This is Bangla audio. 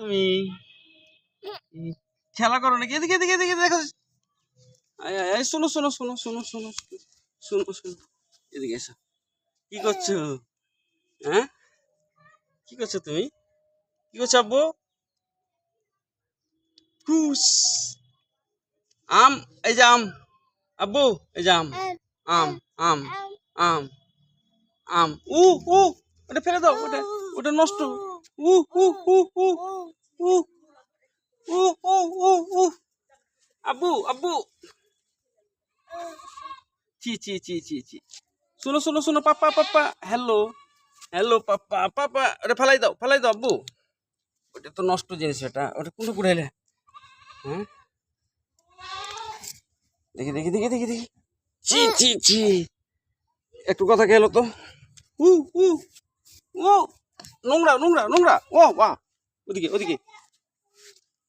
তুমি খেলা করো নাকি? এদিকে এদিকে এদিকে দেখো। শোনো শোনো শোনো শোনো শোনো শোনো শোনো, এদিকে এসো। কি করছো? হ্যাঁ, কি করছো তুমি? কি করছো আব্বু? হুস। আম, এই যে আম। আব্বু, এই যে আম। আম আম আম আম। উ উ ওটা ফেলে দাও, ওটা ওটা নষ্ট। উ উ উ উ উ উ উ উ উ আব্বু আব্বু, ছি ছি ছি ছি ছি। শোনো শোনো শোনো, পাপা পাপা, হ্যালো হ্যালো পাপা পাপা, ওটা ফেলাই দাও আব্বু। ওটা তো নষ্ট জিনিস, ওটা ওটা কোনটা কুড়াইলে? হ্যাঁ, দেখি দেখি দেখি দেখি দেখি। ছি ছি ছি, একটু কথা গেলো তো। উ উ ও, নোংরা নোংরা নোংরা। ও বাহ, ওদিকে ওদিকে।